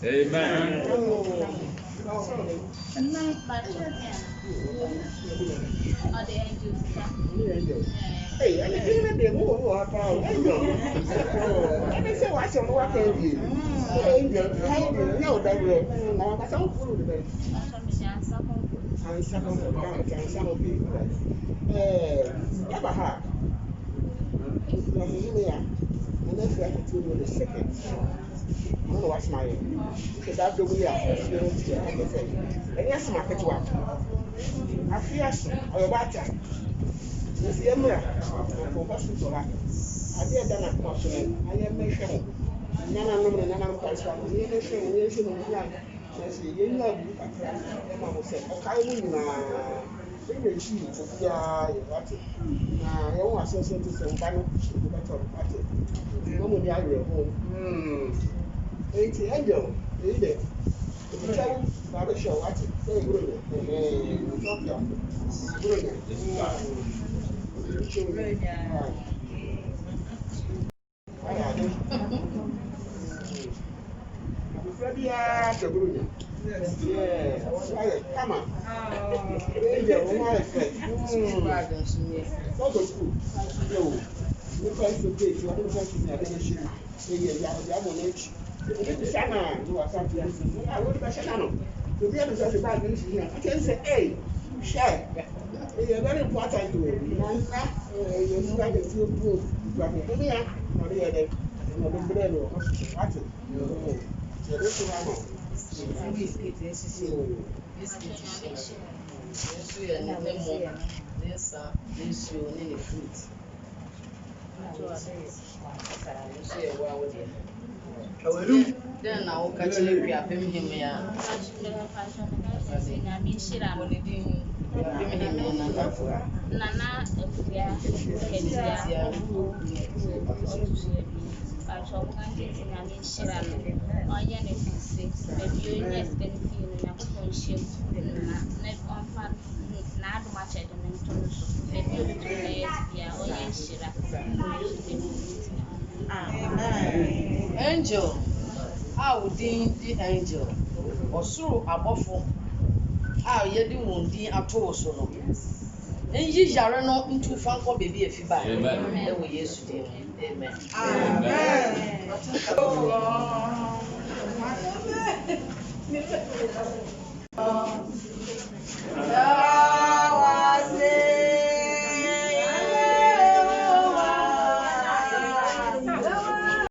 Amen. Hey, I didn't get more about angel. I didn't say what's on what can be. Angel, no, that way. Now, that's all good. And some of people. Yabaha. And that's what I do with the second. I don't know what's my because that's the way I experience it. And yes, my pet one. I fear or about that. It's the Emra for hospital. I did that at Marshall. I am mentioning. Nana, Nana, Price. I see, you know, Emma said, okay, maybe she is a what it. I want to say to some banner to the better party. No money at home. It's the angel, is it? If you tell not a show, what's it? Say, brilliant. Come on. Hey, share. You're very important to me. You're going to feel good. But then now catch Okuapehemea. Nana Afua Nketiaa Angel, how did the angel or so above? How you do the atos no? And you shall not into Fanko baby if you buy. Amen. We yesterday. Amen. Amen.